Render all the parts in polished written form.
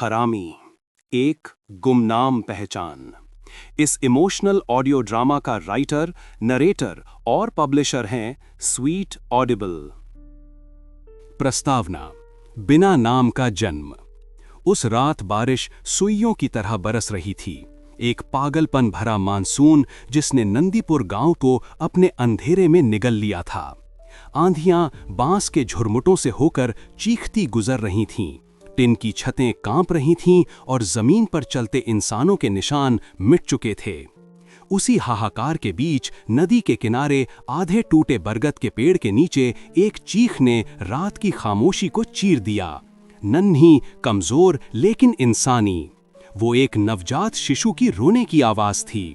हरामी, एक गुमनाम पहचान। इस इमोशनल ऑडियो ड्रामा का राइटर, नरेटर और पब्लिशर हैं स्वीट ऑडिबल। प्रस्तावना: बिना नाम का जन्म। उस रात बारिश सुइयों की तरह बरस रही थी, एक पागलपन भरा मानसून जिसने नंदीपुर गांव को अपने अंधेरे में निगल लिया था। आंधियां बांस के झुरमुटों से होकर चीखती गुजर रही थीं, टिन की छतें कांप रही थीं और जमीन पर चलते इंसानों के निशान मिट चुके थे। उसी हाहाकार के बीच नदी के किनारे आधे टूटे बरगद के पेड़ के नीचे एक चीख ने रात की खामोशी को चीर दिया। नन्ही, कमजोर लेकिन इंसानी। वो एक नवजात शिशु की रोने की आवाज थी।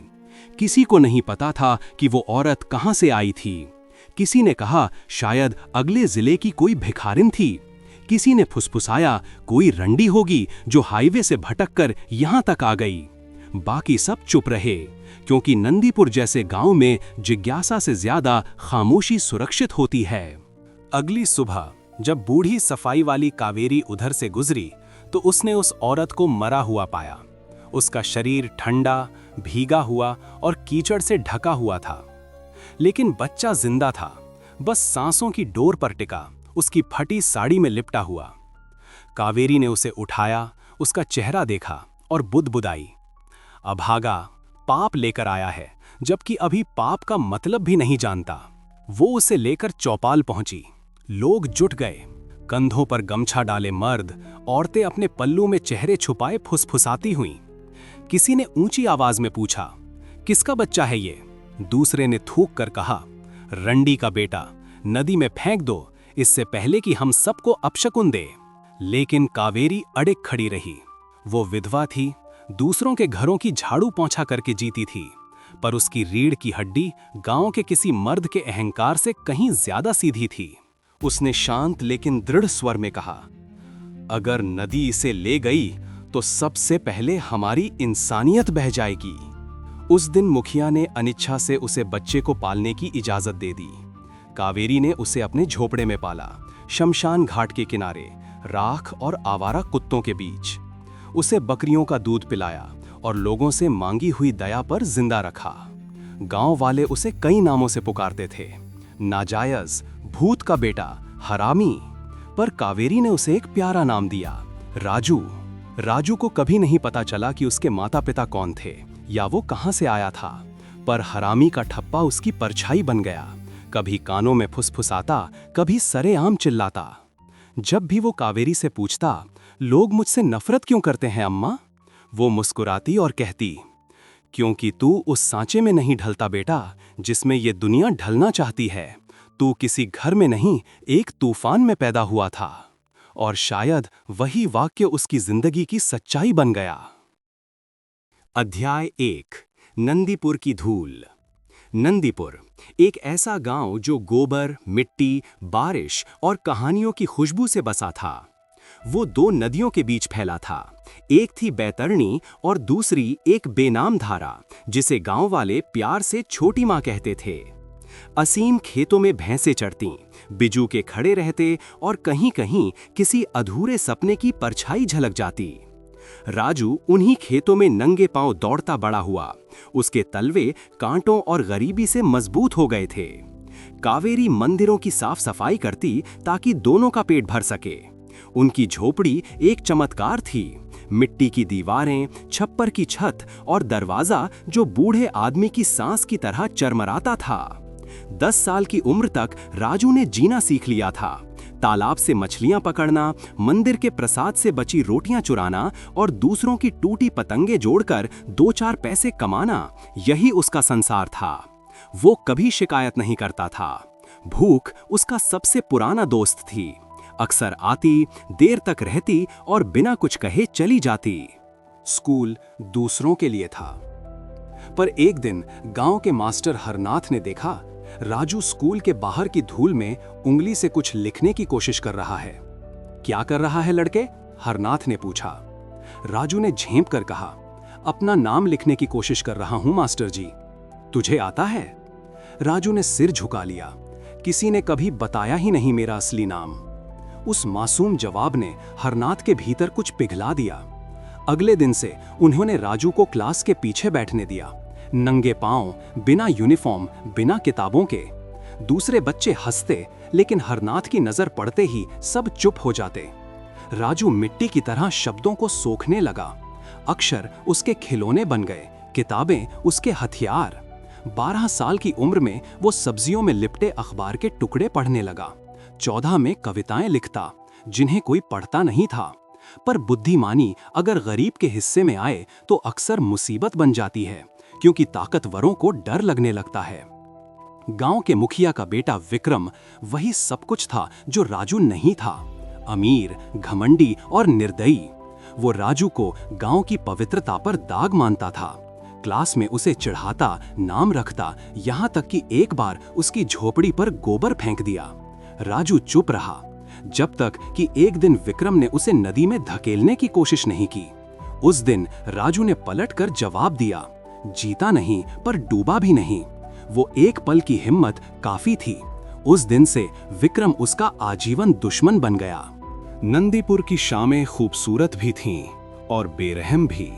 किसी को नहीं पता था कि वो औरत कहां से आई थी। किसी ने कहा शायद अगले जिले की कोई भिखारिन थी। किसी ने फुसफुसाया कोई रंडी होगी जो हाईवे से भटककर यहां तक आ गई। बाकी सब चुप रहे, क्योंकि नंदीपुर जैसे गांव में जिज्ञासा से ज्यादा खामोशी सुरक्षित होती है। अगली सुबह जब बूढ़ी सफाई वाली कावेरी उधर से गुजरी तो उसने उस औरत को मरा हुआ पाया। उसका शरीर ठंडा, भीगा हुआ और कीचड़ से ढका हुआ था, लेकिन बच्चा जिंदा था, बस सांसों की डोर पर टिका, उसकी फटी साड़ी में लिपटा हुआ। कावेरी ने उसे उठाया, उसका चेहरा देखा और बुदबुदाई, अभागा, पाप लेकर आया है, जबकि अभी पाप का मतलब भी नहीं जानता। वो उसे लेकर चौपाल पहुंची। लोग जुट गए, कंधों पर गमछा डाले मर्द, औरतें अपने पल्लू में चेहरे छुपाए फुसफुसाती हुईं। किसी ने ऊंची आवाज में पूछा, किसका बच्चा है ये? दूसरे ने थूक कर कहा, रंडी का बेटा, नदी में फेंक दो, इससे पहले कि हम सबको अपशकुन दे। लेकिन कावेरी अड़िग खड़ी रही। वो विधवा थी, दूसरों के घरों की झाड़ू पोंछा करके जीती थी, पर उसकी रीढ़ की हड्डी गांव के किसी मर्द के अहंकार से कहीं ज्यादा सीधी थी। उसने शांत लेकिन दृढ़ स्वर में कहा, अगर नदी इसे ले गई तो सबसे पहले हमारी इंसानियत बह जाएगी। उस दिन मुखिया ने अनिच्छा से उसे बच्चे को पालने की इजाजत दे दी। कावेरी ने उसे अपने झोपड़े में पाला, शमशान घाट के किनारे, राख और आवारा कुत्तों के बीच। उसे बकरियों का दूध पिलाया और लोगों से मांगी हुई दया पर जिंदा रखा। गांव वाले उसे कई नामों से पुकारते थे, नाजायज, भूत का बेटा, हरामी, पर कावेरी ने उसे एक प्यारा नाम दिया, राजू। राजू को कभी नहीं पता चला कि उसके माता पिता कौन थे या वो कहां से आया था, पर हरामी का ठप्पा उसकी परछाई बन गया। कभी कानों में फुसफुसाता, कभी सरेआम चिल्लाता। जब भी वो कावेरी से पूछता, लोग मुझसे नफरत क्यों करते हैं अम्मा, वो मुस्कुराती और कहती, क्योंकि तू उस सांचे में नहीं ढलता बेटा, जिसमें ये दुनिया ढलना चाहती है। तू किसी घर में नहीं, एक तूफान में पैदा हुआ था। और शायद वही वाक्य उसकी जिंदगी की सच्चाई बन गया। अध्याय 1, नंदीपुर की धूल। नंदीपुर एक ऐसा गांव जो गोबर, मिट्टी, बारिश और कहानियों की खुशबू से बसा था। वो दो नदियों के बीच फैला था, एक थी बैतरणी और दूसरी एक बेनाम धारा, जिसे गांव वाले प्यार से छोटी मां कहते थे। असीम खेतों में भैंसें चरतीं, बिजू के खड़े रहते और कहीं कहीं किसी अधूरे सपने की परछाई झलक जाती। राजू उन्हीं खेतों में नंगे पांव दौड़ता बड़ा हुआ। उसके तलवे कांटों और गरीबी से मजबूत हो गए थे। कावेरी मंदिरों की साफ सफाई करती ताकि दोनों का पेट भर सके। उनकी झोपड़ी एक चमत्कार थी, मिट्टी की दीवारें, छप्पर की छत और दरवाजा जो बूढ़े आदमी की सांस की तरह चरमराता था। 10 साल की उम्र तक राजू ने जीना सीख लिया था। तालाब से मछलियां पकड़ना, मंदिर के प्रसाद से बची रोटियां चुराना और दूसरों की टूटी पतंगे जोड़कर 2-4 पैसे कमाना, यही उसका संसार था। वो कभी शिकायत नहीं करता था। भूख उसका सबसे पुराना दोस्त थी। अक्सर आती, देर तक रहती और बिना कुछ कहे चली जाती। स्कूल दूसरों के लिए था। पर एक दिन गांव के मास्टर हरनाथ ने देखा, राजू स्कूल के बाहर की धूल में उंगली से कुछ लिखने की कोशिश कर रहा है। क्या कर रहा है लड़के? हरनाथ ने पूछा। राजू ने झेंप कर कहा, अपना नाम लिखने की कोशिश कर रहा हूं मास्टर जी। तुझे आता है? राजू ने सिर झुका लिया। किसी ने कभी बताया ही नहीं मेरा असली नाम। उस मासूम जवाब ने हरनाथ के भीतर कुछ पिघला दिया। अगले दिन से उन्होंने राजू को क्लास के पीछे बैठने दिया, नंगे पांव, बिना यूनिफॉर्म, बिना किताबों के। दूसरे बच्चे हंसते, लेकिन हरनाथ की नजर पड़ते ही सब चुप हो जाते। राजू मिट्टी की तरह शब्दों को सोखने लगा। अक्षर उसके खिलौने बन गए, किताबें उसके हथियार। 12 साल की उम्र में वो सब्जियों में लिपटे अखबार के टुकड़े पढ़ने लगा। 14 में कविताएं लिखता, जिन्हें कोई पढ़ता नहीं था। पर बुद्धिमानी अगर गरीब के हिस्से में आए तो अक्सर मुसीबत बन जाती है, क्योंकि ताकतवरों को डर लगने लगता है। गांव के मुखिया का बेटा विक्रम वही सब कुछ था जो राजू नहीं था। अमीर, घमंडी और निर्दयी। वो राजू को गांव की पवित्रता पर दाग मानता था। क्लास में उसे चिढ़ाता, नाम रखता, यहाँ तक कि एक बार उसकी झोपड़ी पर गोबर फेंक दिया। राजू चुप रहा, जब तक कि एक दिन विक्रम ने उसे नदी में धकेलने की कोशिश नहीं की। उस दिन राजू ने पलटकर जवाब दिया। जीता नहीं, पर डूबा भी नहीं। वो एक पल की हिम्मत काफी थी। उस दिन से विक्रम उसका आजीवन दुश्मन बन गया। नंदीपुर की शामें खूबसूरत भी थीं और बेरहम भी।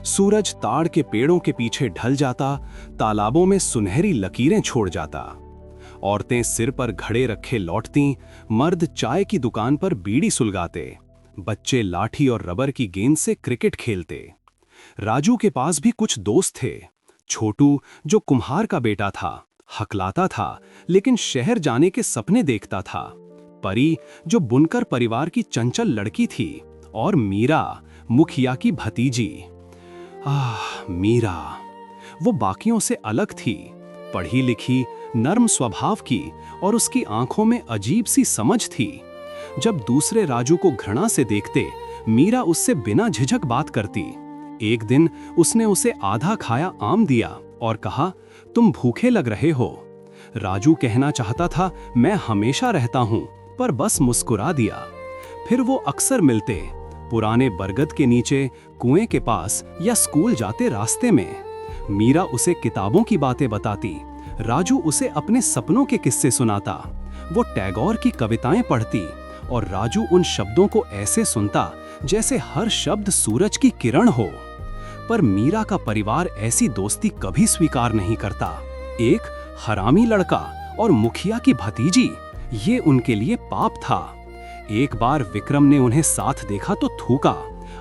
सूरज ताड़ के पेड़ों के पीछे ढल जाता, तालाबों में सुनहरी लकीरें छोड़ जाता। औरतें सिर पर घड़े रखे लौटतीं, मर्द चाय की दुकान पर बीड़ी सुलगाते, बच्चे लाठी और रबर की गेंद से क्रिकेट खेलते। राजू के पास भी कुछ दोस्त थे। छोटू, जो कुम्हार का बेटा था, हकलाता था लेकिन शहर जाने के सपने देखता था। परी, जो बुनकर परिवार की चंचल लड़की थी, और मीरा, मुखिया की भतीजी। मीरा, वो बाकियों से अलग थी, पढ़ी लिखी, नर्म स्वभाव की, और उसकी आंखों में अजीब सी समझ थी। जब दूसरे राजू को घृणा से देखते, मीरा उससे बिना झिझक बात करती। एक दिन उसने उसे आधा खाया आम दिया और कहा, तुम भूखे लग रहे हो। राजू कहना चाहता था, मैं हमेशा रहता हूं, पर बस मुस्कुरा दिया। फिर वो अक्सर मिलते, पुराने बरगद के नीचे, कुएं के पास या स्कूल जाते रास्ते में। मीरा उसे किताबों की बातें बताती, राजू उसे अपने सपनों के किस्से सुनाता। वो टैगोर की कविताएं पढ़ती और राजू उन शब्दों को ऐसे सुनता जैसे हर शब्द सूरज की किरण हो। पर मीरा का परिवार ऐसी दोस्ती कभी स्वीकार नहीं करता। एक हरामी लड़का और मुखिया की भतीजी, ये उनके लिए पाप था। एक बार विक्रम ने उन्हें साथ देखा तो थूका,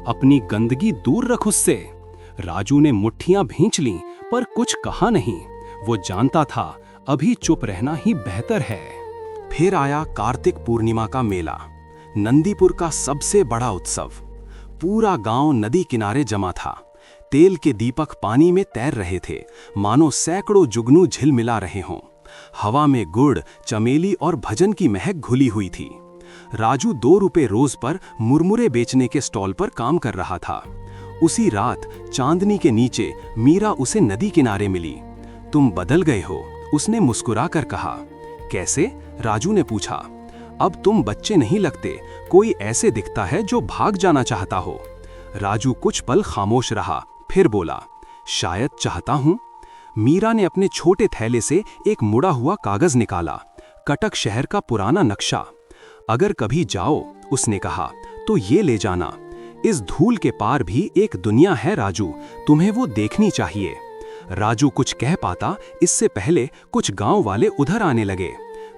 अपनी गंदगी दूर रख उससे। राजू ने मुट्ठियां भींच लीं, पर कुछ कहा नहीं। वो जानता था अभी चुप रहना ही बेहतर है। फिर आया कार्तिक पूर्णिमा का मेला, नंदीपुर का सबसे बड़ा उत्सव। पूरा गांव नदी किनारे जमा था। तेल के दीपक पानी में तैर रहे थे, मानो सैकड़ों जुगनू झिलमिला रहे हों। हवा में गुड़, चमेली और भजन की महक घुली हुई थी। राजू 2 रुपए रोज पर मुरमुरे बेचने के स्टॉल पर काम कर रहा था। उसी रात चांदनी के नीचे मीरा उसे नदी किनारे मिली। तुम बदल गए हो, उसने मुस्कुरा कर कहा। कैसे? राजू ने पूछा। अब तुम बच्चे नहीं लगते, कोई ऐसे दिखता है जो भाग जाना चाहता हो। राजू कुछ पल खामोश रहा, फिर बोला, शायद चाहता हूं। मीरा ने अपने छोटे थैले से एक मुड़ा हुआ कागज निकाला, कटक शहर का पुराना नक्शा। अगर कभी जाओ, उसने कहा, तो ये ले जाना। इस धूल के पार भी एक दुनिया है राजू, तुम्हें वो देखनी चाहिए। राजू कुछ कह पाता इससे पहले कुछ गांव वाले उधर आने लगे।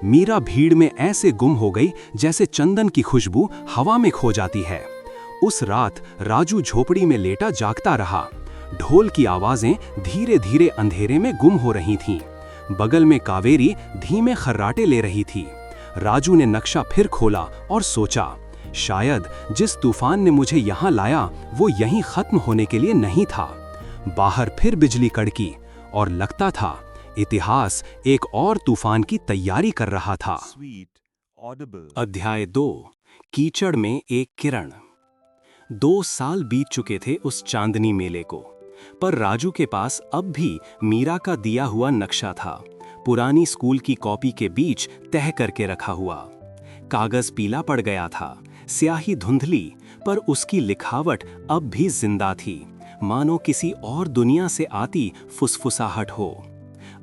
मीरा भीड़ में ऐसे गुम हो गई जैसे चंदन की खुशबू हवा में खो जाती है। उस रात राजू झोपड़ी में लेटा जागता रहा। ढोल की आवाजें धीरे धीरे अंधेरे में गुम हो रही थीं। बगल में कावेरी धीमे खर्राटे ले रही थी। राजू ने नक्शा फिर खोला और सोचा, शायद जिस तूफान ने मुझे यहाँ लाया वो यहीं खत्म होने के लिए नहीं था। बाहर फिर बिजली कड़की और लगता था इतिहास एक और तूफान की तैयारी कर रहा था। अध्याय 2, कीचड़ में एक किरण। 2 साल बीत चुके थे उस चांदनी मेले को, पर राजू के पास अब भी मीरा का दिया हुआ नक्शा था, पुरानी स्कूल की कॉपी के बीच तह करके रखा हुआ। कागज पीला पड़ गया था, स्याही धुंधली, पर उसकी लिखावट अब भी जिंदा थी, मानो किसी और दुनिया से आती फुसफुसाहट हो।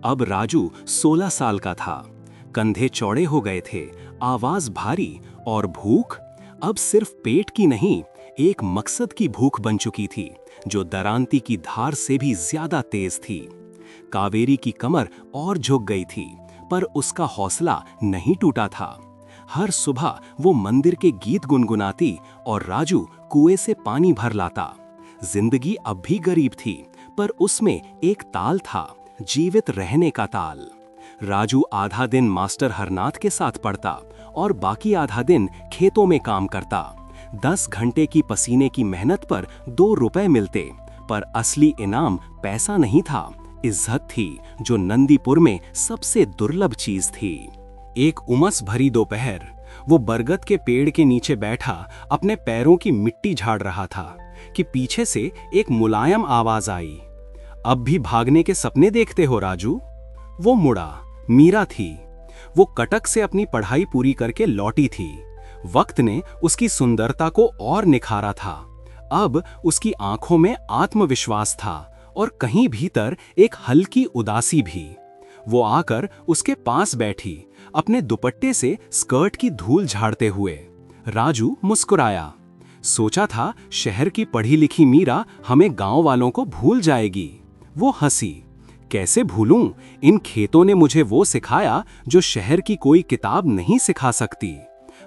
अब राजू 16 साल का था, कंधे चौड़े हो गए थे, आवाज भारी, और भूख अब सिर्फ पेट की नहीं, एक मकसद की भूख बन चुकी थी, जो दरांती की धार से भी ज्यादा तेज थी। कावेरी की कमर और झुक गई थी, पर उसका हौसला नहीं टूटा था। हर सुबह वो मंदिर के गीत गुनगुनाती और राजू कुएं से पानी भर लाता। जिंदगी अब भी गरीब थी, पर उसमें एक ताल था, जीवित रहने का ताल। राजू आधा दिन मास्टर हरनाथ के साथ पढ़ता और बाकी आधा दिन खेतों में काम करता। 10 घंटे की पसीने की मेहनत पर 2 रुपए मिलते, पर असली इनाम पैसा नहीं था, इज्जत थी, जो नंदीपुर में सबसे दुर्लभ चीज थी। एक उमस भरी दोपहर वो बरगद के पेड़ के नीचे बैठा अपने पैरों की मिट्टी झाड़ रहा था कि पीछे से एक मुलायम आवाज आई। अब भी भागने के सपने देखते हो राजू? वो मुड़ा। मीरा थी। वो कटक से अपनी पढ़ाई पूरी करके लौटी थी। वक्त ने उसकी सुंदरता को और निखारा था। अब उसकी आंखों में आत्मविश्वास था और कहीं भीतर एक हल्की उदासी भी। वो आकर उसके पास बैठी, अपने दुपट्टे से स्कर्ट की धूल झाड़ते हुए। राजू मुस्कुराया। सोचा था शहर की पढ़ी लिखी मीरा हमें गांव वालों को भूल जाएगी। वो हंसी। कैसे भूलूं? इन खेतों ने मुझे वो सिखाया जो शहर की कोई किताब नहीं सिखा सकती।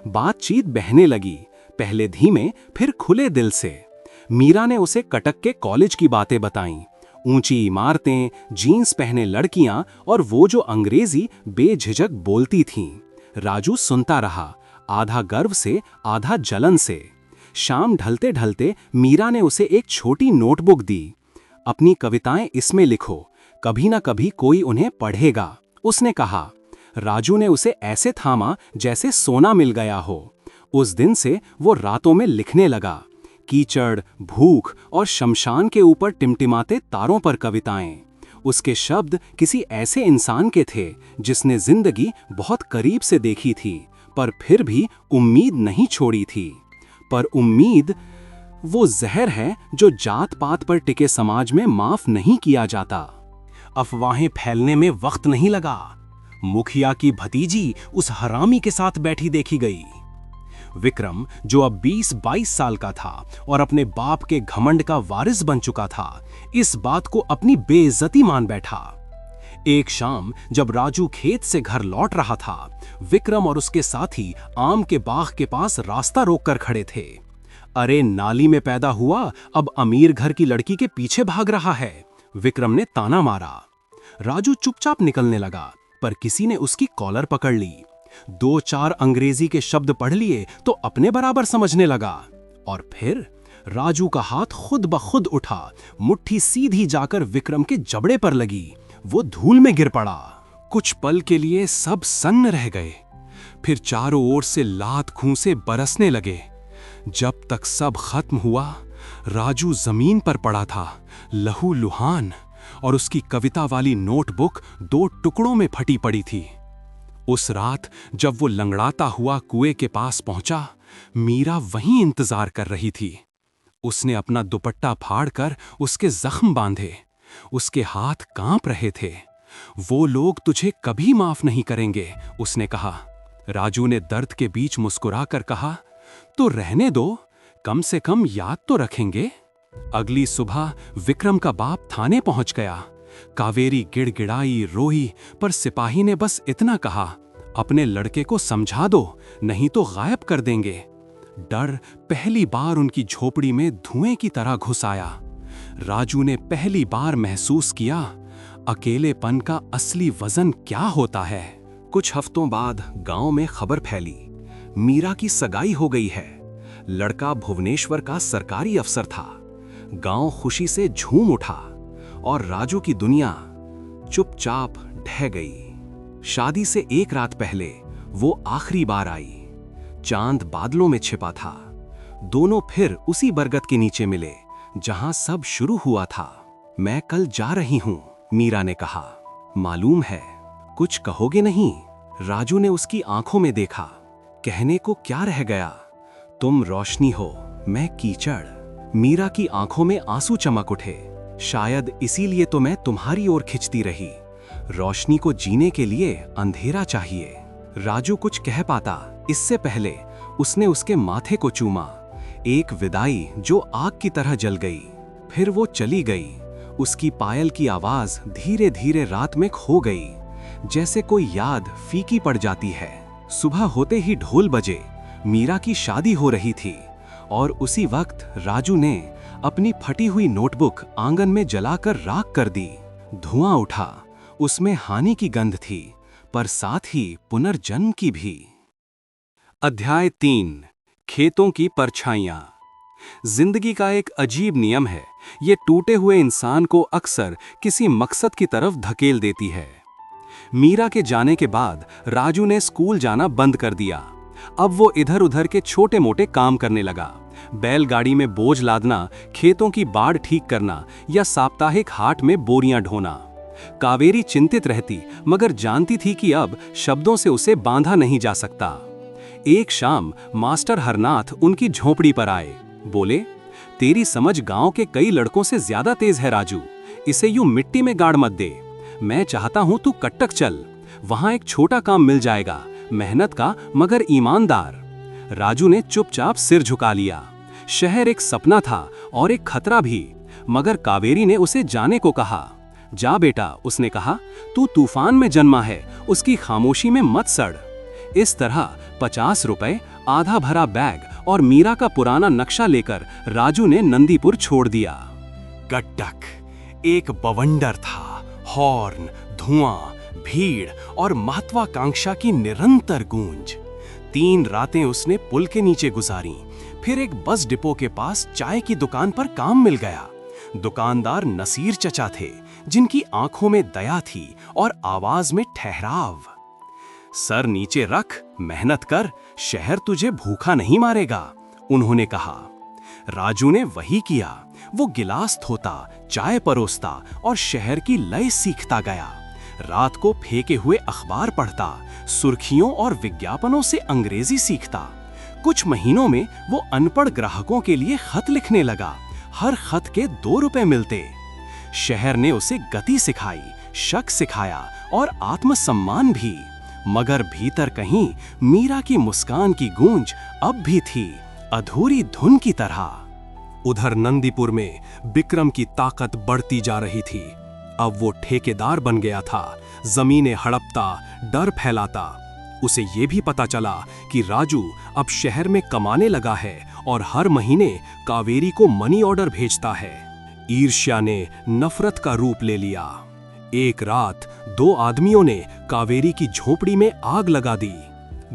बातचीत बहने लगी, पहले धीमे फिर खुले दिल से। मीरा ने उसे कटक के कॉलेज की बातें बताईं। ऊंची इमारतें, जीन्स पहने लड़कियां और वो जो अंग्रेजी बेझिझक बोलती थीं। राजू सुनता रहा, आधा गर्व से आधा जलन से। शाम ढलते ढलते मीरा ने उसे एक छोटी नोटबुक दी। अपनी कविताएं इसमें लिखो, कभी ना कभी कोई उन्हें पढ़ेगा, उसने कहा। राजू ने उसे ऐसे थामा जैसे सोना मिल गया हो। उस दिन से वो रातों में लिखने लगा, कीचड़, भूख और शमशान के ऊपर टिमटिमाते तारों पर कविताएं। उसके शब्द किसी ऐसे इंसान के थे जिसने जिंदगी बहुत करीब से देखी थी, पर फिर भी उम्मीद नहीं छोड़ी थी। पर उम्मीद वो जहर है जो जात पात पर टिके समाज में माफ नहीं किया जाता। अफवाहें फैलने में वक्त नहीं लगा। मुखिया की भतीजी उस हरामी के साथ बैठी देखी गई। विक्रम, जो अब 20-22 साल का था और अपने बाप के घमंड का वारिस बन चुका था, इस बात को अपनी बेइज्जती मान बैठा। एक शाम जब राजू खेत से घर लौट रहा था, विक्रम और उसके साथी आम के बाग के पास रास्ता रोककर खड़े थे। अरे नाली में पैदा हुआ, अब अमीर घर की लड़की के पीछे भाग रहा है, विक्रम ने ताना मारा। राजू चुपचाप निकलने लगा, पर किसी ने उसकी कॉलर पकड़ ली। 2-4 अंग्रेजी के शब्द पढ़ लिए तो अपने बराबर समझने लगा। और फिर राजू का हाथ खुद ब खुद उठा, मुट्ठी सीधी जाकर विक्रम के जबड़े पर लगी। वो धूल में गिर पड़ा। कुछ पल के लिए सब सन्न रह गए, फिर चारों ओर से लात खूंसे बरसने लगे। जब तक सब खत्म हुआ, राजू जमीन पर पड़ा था, लहू लुहान, और उसकी कविता वाली नोटबुक 2 टुकड़ों में फटी पड़ी थी। उस रात जब वो लंगड़ाता हुआ कुएं के पास पहुंचा, मीरा वहीं इंतजार कर रही थी। उसने अपना दुपट्टा फाड़कर उसके जख्म बांधे। उसके हाथ कांप रहे थे। वो लोग तुझे कभी माफ नहीं करेंगे, उसने कहा। राजू ने दर्द के बीच मुस्कुराकर कहा, तो रहने दो, कम से कम याद तो रखेंगे। अगली सुबह विक्रम का बाप थाने पहुंच गया। कावेरी गिड़गिड़ाई, रोई, पर सिपाही ने बस इतना कहा, अपने लड़के को समझा दो, नहीं तो गायब कर देंगे। डर पहली बार उनकी झोपड़ी में धुएं की तरह घुस आया। राजू ने पहली बार महसूस किया अकेलेपन का असली वजन क्या होता है। कुछ हफ्तों बाद गांव में खबर फैली, मीरा की सगाई हो गई है। लड़का भुवनेश्वर का सरकारी अफसर था। गांव खुशी से झूम उठा और राजू की दुनिया चुपचाप ढह गई। शादी से 1 रात पहले वो आखिरी बार आई। चांद बादलों में छिपा था। दोनों फिर उसी बरगद के नीचे मिले जहां सब शुरू हुआ था। मैं कल जा रही हूं, मीरा ने कहा। मालूम है, कुछ कहोगे नहीं? राजू ने उसकी आंखों में देखा। कहने को क्या रह गया? तुम रोशनी हो, मैं कीचड़। मीरा की आंखों में आंसू चमक उठे। शायद इसीलिए तो मैं तुम्हारी ओर खिंचती रही। रोशनी को जीने के लिए अंधेरा चाहिए। राजू कुछ कह पाता, इससे पहले उसने उसके माथे को चूमा। एक विदाई जो आग की तरह जल गई। फिर वो चली गई। उसकी पायल की आवाज धीरे धीरे रात में खो गई, जैसे कोई याद फीकी पड़ जाती है। सुबह होते ही ढोल बजे। मीरा की शादी हो रही थी और उसी वक्त राजू ने अपनी फटी हुई नोटबुक आंगन में जलाकर राख कर दी। धुआं उठा, उसमें हानि की गंध थी, पर साथ ही पुनर्जन्म की भी। अध्याय 3, खेतों की परछाइयां। जिंदगी का एक अजीब नियम है, ये टूटे हुए इंसान को अक्सर किसी मकसद की तरफ धकेल देती है। मीरा के जाने के बाद राजू ने स्कूल जाना बंद कर दिया। अब वो इधर उधर के छोटे मोटे काम करने लगा। बैलगाड़ी में बोझ लादना, खेतों की बाड़ ठीक करना या साप्ताहिक हाट में बोरियां ढोना। कावेरी चिंतित रहती, मगर जानती थी कि अब शब्दों से उसे बांधा नहीं जा सकता। एक शाम मास्टर हरनाथ उनकी झोपड़ी पर आए। बोले, तेरी समझ गांव के कई लड़कों से ज्यादा तेज है राजू, इसे यूं मिट्टी में गाड़ मत दे। मैं चाहता हूं तू कट्टक चल, वहां एक छोटा काम मिल जाएगा, मेहनत का मगर ईमानदार। राजू ने चुपचाप सिर झुका लिया। शहर एक सपना था और एक खतरा भी, मगर कावेरी ने उसे जाने को कहा। जा बेटा, उसने कहा, तू तूफान में जन्मा है, उसकी खामोशी में मत सड़। इस तरह 50 रुपए, आधा भरा बैग और मीरा का पुराना नक्शा लेकर राजू ने नंदीपुर छोड़ दिया। कट्टक एक बवंडर था। हॉर्न, धुआं, भीड़ और महत्वाकांक्षा की निरंतर गूंज। 3 रातें उसने पुल के नीचे गुजारी। फिर एक बस डिपो के पास चाय की दुकान पर काम मिल गया। दुकानदार नसीर चचा थे, जिनकी आंखों में दया थी और आवाज में ठहराव। सर नीचे रख, मेहनत कर, शहर तुझे भूखा नहीं मारेगा, उन्होंने कहा। राजू ने वही किया। वो गिलास धोता, चाय परोसता और शहर की लय सीखता गया। रात को फेंके हुए अखबार पढ़ता, सुर्खियों और विज्ञापनों से अंग्रेजी सीखता। कुछ महीनों में वो अनपढ़ ग्राहकों के लिए खत लिखने लगा। हर खत के 2 रुपए मिलते। शहर ने उसे गति सिखाई, शक सिखाया और आत्मसम्मान भी। मगर भीतर कहीं मीरा की मुस्कान की गूंज अब भी थी, अधूरी धुन की तरह। उधर नंदीपुर में बिक्रम की ताकत बढ़ती जा रही थी। अब वो ठेकेदार बन गया था, जमीनें हड़पता, डर फैलाता। उसे ये भी पता चला कि राजू अब शहर में कमाने लगा है और हर महीने कावेरी को मनी ऑर्डर भेजता है। ईर्ष्या ने नफरत का रूप ले लिया। एक रात 2 आदमियों ने कावेरी की झोपड़ी में आग लगा दी।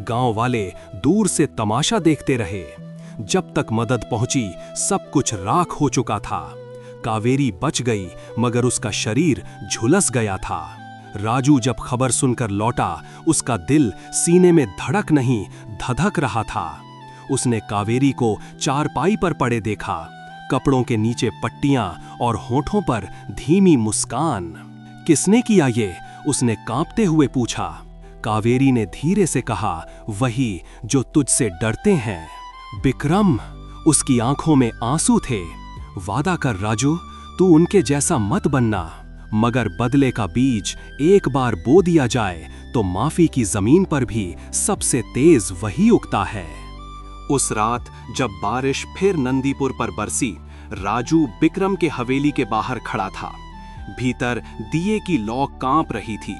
गांव वाले दूर से तमाशा देखते रहे। जब तक मदद पहुंची, सब कुछ राख हो चुका था। कावेरी बच गई, मगर उसका शरीर झुलस गया था। राजू जब खबर सुनकर लौटा, उसका दिल सीने में धड़क नहीं, धधक रहा था। उसने कावेरी को चारपाई पर पड़े देखा, कपड़ों के नीचे पट्टियां और होठों पर धीमी मुस्कान। किसने किया ये? उसने कांपते हुए पूछा। कावेरी ने धीरे से कहा, वही जो तुझसे डरते हैं। बिक्रम, उसकी आंखों में आंसू थे। वादा कर राजू, तू उनके जैसा मत बनना, मगर बदले का बीज एक बार बो दिया जाए तो माफी की जमीन पर भी सबसे तेज वही उगता है। उस रात जब बारिश फिर नंदीपुर पर बरसी, राजू बिक्रम के हवेली के बाहर खड़ा था। भीतर दिए की लौ कांप रही थी,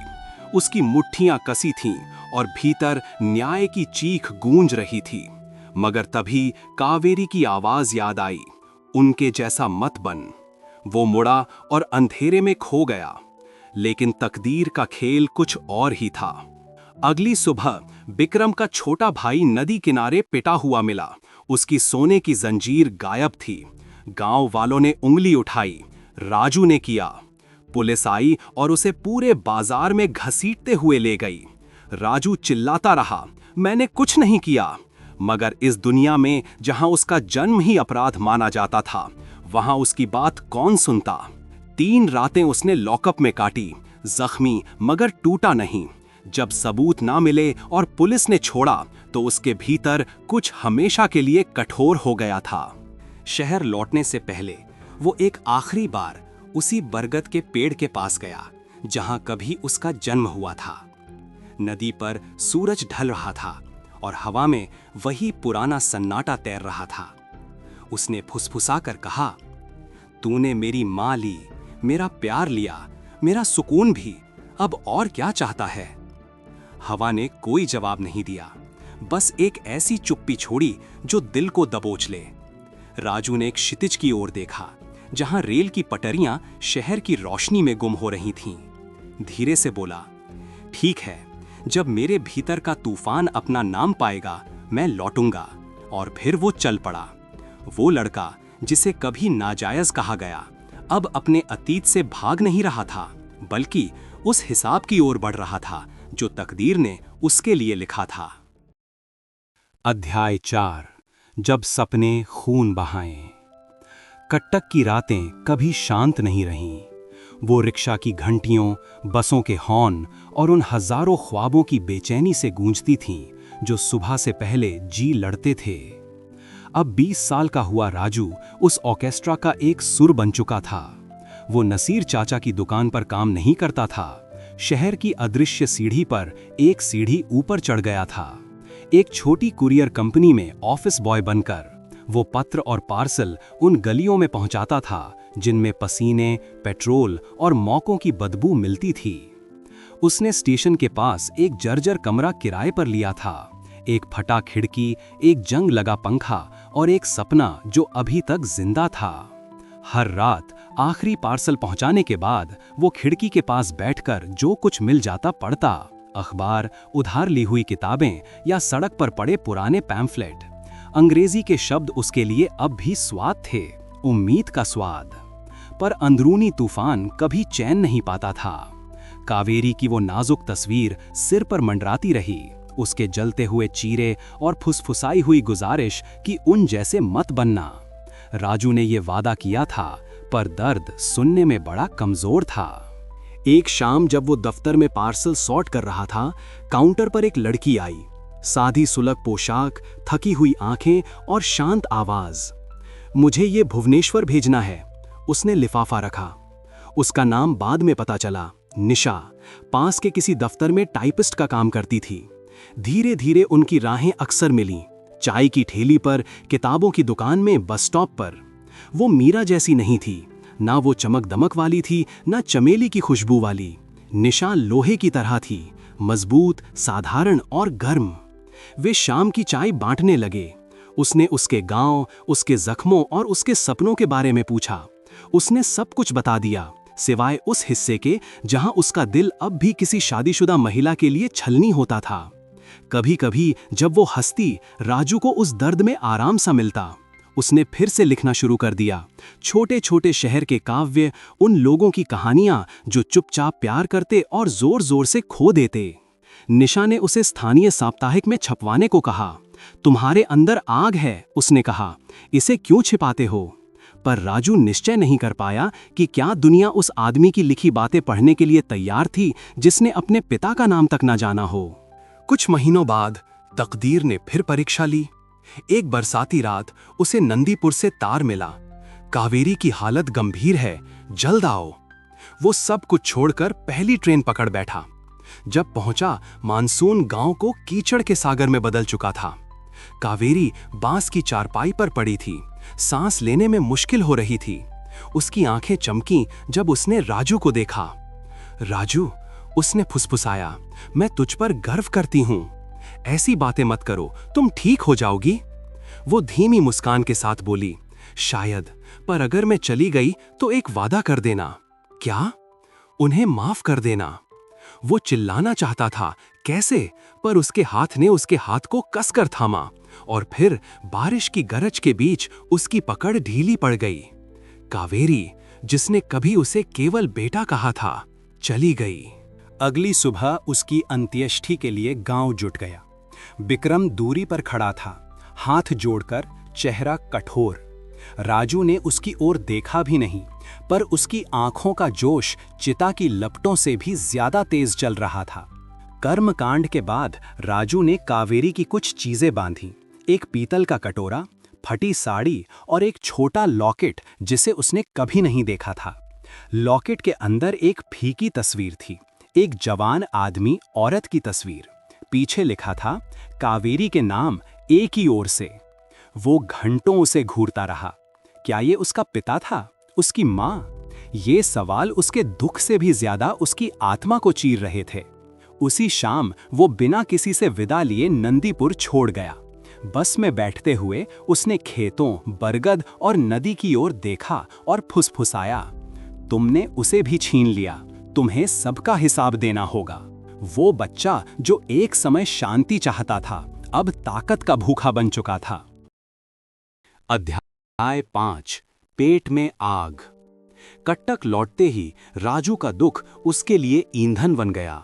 उसकी मुट्ठियां कसी थीं और भीतर न्याय की चीख गूंज रही थी। मगर तभी कावेरी की आवाज याद आई, उनके जैसा मत बन। वो मुड़ा और अंधेरे में खो गया। लेकिन तकदीर का खेल कुछ और ही था। अगली सुबह बिक्रम का छोटा भाई नदी किनारे पिटा हुआ मिला। उसकी सोने की जंजीर गायब थी। गांव वालों ने उंगली उठाई, राजू ने किया। पुलिस आई और उसे पूरे बाजार में घसीटते हुए ले गई। राजू चिल्लाता रहा, मैंने कुछ नहीं किया। मगर इस दुनिया में जहां उसका जन्म ही अपराध माना जाता था, वहां उसकी बात कौन सुनता। 3 रातें उसने लॉकअप में काटी, जख्मी मगर टूटा नहीं। जब सबूत ना मिले और पुलिस ने छोड़ा, तो उसके भीतर कुछ हमेशा के लिए कठोर हो गया था। शहर लौटने से पहले वो एक आखिरी बार उसी बरगद के पेड़ के पास गया जहां कभी उसका जन्म हुआ था। नदी पर सूरज ढल रहा था और हवा में वही पुराना सन्नाटा तैर रहा था। उसने फुसफुसाकर कहा, तूने मेरी माँ ली, मेरा प्यार लिया, मेरा सुकून भी, अब और क्या चाहता है? हवा ने कोई जवाब नहीं दिया, बस एक ऐसी चुप्पी छोड़ी जो दिल को दबोच ले। राजू ने एक क्षितिज की ओर देखा, जहां रेल की पटरियां शहर की रोशनी में गुम हो रही थीं। धीरे से बोला, ठीक है, जब मेरे भीतर का तूफान अपना नाम पाएगा, मैं लौटूंगा। और फिर वो चल पड़ा। वो लड़का जिसे कभी नाजायज कहा गया, अब अपने अतीत से भाग नहीं रहा था, बल्कि उस हिसाब की ओर बढ़ रहा था जो तकदीर ने उसके लिए लिखा था। अध्याय 4। जब सपने खून बहाएं। कट्टक की रातें कभी शांत नहीं रहीं। वो रिक्शा की घंटियों, बसों के हॉर्न और उन हजारों ख्वाबों की बेचैनी से गूंजती थीं जो सुबह से पहले जी लड़ते थे। अब 20 साल का हुआ राजू उस ऑर्केस्ट्रा का एक सुर बन चुका था। वो नसीर चाचा की दुकान पर काम नहीं करता था, शहर की अदृश्य सीढ़ी पर एक सीढ़ी ऊपर चढ़ गया था। एक छोटी कुरियर कंपनी में ऑफिस बॉय बनकर वो पत्र और पार्सल उन गलियों में पहुंचाता था जिनमें पसीने, पेट्रोल और मौकों की बदबू मिलती थी। उसने स्टेशन के पास एक जर्जर कमरा किराए पर लिया था। एक फटा खिड़की, एक जंग लगा पंखा और एक सपना जो अभी तक जिंदा था। हर रात आखिरी पार्सल पहुंचाने के बाद वो खिड़की के पास बैठकर जो कुछ मिल जाता पढ़ता, अखबार, उधार ली हुई किताबें या सड़क पर पड़े पुराने पैम्फलेट। अंग्रेजी के शब्द उसके लिए अब भी स्वाद थे, उम्मीद का स्वाद। पर अंदरूनी तूफान कभी चैन नहीं पाता था। कावेरी की वो नाजुक तस्वीर सिर पर मंडराती रही, उसके जलते हुए चीरे और फुसफुसाई हुई गुजारिश कि उन जैसे मत बनना। राजू ने ये वादा किया था, पर दर्द सुनने में बड़ा कमजोर था। एक शाम जब वो दफ्तर में पार्सल सॉर्ट कर रहा था, काउंटर पर एक लड़की आई। सादी सुलग पोशाक, थकी हुई आंखें और शांत आवाज। मुझे ये भुवनेश्वर भेजना है। उसने लिफाफा रखा। उसका नाम बाद में पता चला, निशा। पास के किसी दफ्तर में टाइपिस्ट का काम करती थी। धीरे धीरे उनकी राहें अक्सर मिलीं, चाय की ठेली पर, किताबों की दुकान में, बस स्टॉप पर। वो मीरा जैसी नहीं थी, ना वो चमक दमक वाली थी, ना चमेली की खुशबू वाली। निशा लोहे की तरह थी, मजबूत, साधारण और गर्म। वे शाम की चाय बांटने लगे। उसने उसके गांव, उसके जख्मों और उसके सपनों के बारे में पूछा। उसने सब कुछ बता दिया, सिवाय उस हिस्से के जहां उसका दिल अब भी किसी शादीशुदा महिला के लिए छलनी होता था। कभी कभी जब वो हंसती, राजू को उस दर्द में आराम सा मिलता। उसने फिर से लिखना शुरू कर दिया, छोटे छोटे शहर के काव्य, उन लोगों की कहानियां जो चुपचाप प्यार करते और जोर जोर से खो देते। निशा ने उसे स्थानीय साप्ताहिक में छपवाने को कहा। तुम्हारे अंदर आग है, उसने कहा, इसे क्यों छिपाते हो? पर राजू निश्चय नहीं कर पाया कि क्या दुनिया उस आदमी की लिखी बातें पढ़ने के लिए तैयार थी जिसने अपने पिता का नाम तक ना जाना हो। कुछ महीनों बाद तकदीर ने फिर परीक्षा ली। एक बरसाती रात उसे नंदीपुर से तार मिला। कावेरी की हालत गंभीर है, जल्द आओ। वो सब कुछ छोड़कर पहली ट्रेन पकड़ बैठा। जब पहुंचा, मानसून गांव को कीचड़ के सागर में बदल चुका था। कावेरी बांस की चारपाई पर पड़ी थी, सांस लेने में मुश्किल हो रही थी। उसकी आंखें चमकीं जब उसने राजू को देखा। राजू, उसने फुसफुसाया, मैं तुझ पर गर्व करती हूं। ऐसी बातें मत करो, तुम ठीक हो जाओगी। वो धीमी मुस्कान के साथ बोली, शायद, पर अगर मैं चली गई तो एक वादा कर देना। क्या? उन्हें माफ कर देना। वो चिल्लाना चाहता था, कैसे, पर उसके हाथ ने उसके हाथ को कसकर थामा और फिर बारिश की गरज के बीच उसकी पकड़ ढीली पड़ गई। कावेरी, जिसने कभी उसे केवल बेटा कहा था, चली गई। अगली सुबह उसकी अंत्येष्टि के लिए गांव जुट गया। विक्रम दूरी पर खड़ा था, हाथ जोड़कर, चेहरा कठोर। राजू ने उसकी ओर देखा भी नहीं, पर उसकी आंखों का जोश चिता की लपटों से भी ज्यादा तेज चल रहा था। कर्मकांड के बाद राजू ने कावेरी की कुछ चीजें बांधी। एक पीतल का कटोरा, फटी साड़ी और एक छोटा लॉकेट जिसे उसने कभी नहीं देखा था। लॉकेट के अंदर एक फीकी तस्वीर थी, एक जवान आदमी औरत की तस्वीर। पीछे लिखा था, कावेरी के नाम एक ही ओर से। वो घंटों उसे घूरता रहा। क्या ये उसका पिता था, उसकी माँ? ये सवाल उसके दुख से भी ज्यादा उसकी आत्मा को चीर रहे थे। उसी शाम वो बिना किसी से विदा लिए नंदीपुर छोड़ गया। बस में बैठते हुए उसने खेतों, बरगद और नदी की ओर देखा और फुसफुसाया, तुमने उसे भी छीन लिया, तुम्हें सबका हिसाब देना होगा। वो बच्चा जो एक समय शांति चाहता था, अब ताकत का भूखा बन चुका था। अध्याय 5 पेट में आग। कट्टक लौटते ही राजू का दुख उसके लिए ईंधन बन गया।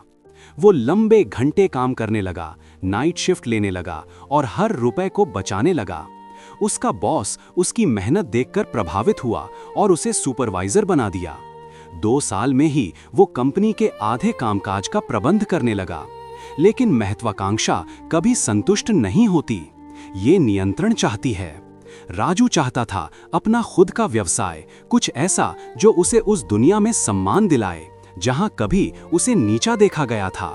वो लंबे घंटे काम करने लगा, नाइट शिफ्ट लेने लगा और हर रुपए को बचाने लगा। उसका बॉस उसकी मेहनत देखकर प्रभावित हुआ और उसे सुपरवाइजर बना दिया। 2 साल में ही वो कंपनी के आधे कामकाज का प्रबंध करने लगा। लेकिन महत्वाकांक्षा कभी संतुष्ट नहीं होती, ये नियंत्रण चाहती है। राजू चाहता था अपना खुद का व्यवसाय, कुछ ऐसा जो उसे उस दुनिया में सम्मान दिलाए जहां कभी उसे नीचा देखा गया था।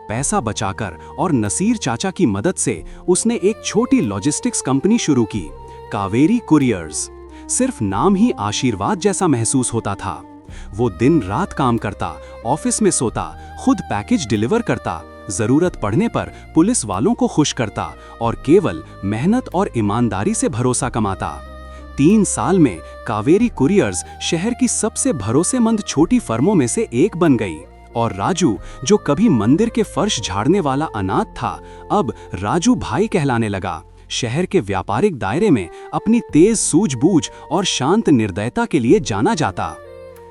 पैसा बचाकर और नसीर चाचा की मदद से उसने एक छोटी लॉजिस्टिक्स कंपनी शुरू की, कावेरी कुरियर्स। सिर्फ नाम ही आशीर्वाद जैसा महसूस होता था। वो दिन रात काम करता, ऑफिस में सोता, खुद पैकेज डिलीवर करता, जरूरत पड़ने पर पुलिस वालों को खुश करता और केवल मेहनत और ईमानदारी से भरोसा कमाता। 3 साल में कावेरी कुरियर्स शहर की सबसे भरोसेमंद छोटी फर्मों में से एक बन गई और राजू, जो कभी मंदिर के फर्श झाड़ने वाला अनाथ था, अब राजू भाई कहलाने लगा। शहर के व्यापारिक दायरे में अपनी तेज सूझबूझ और शांत निर्दयता के लिए जाना जाता।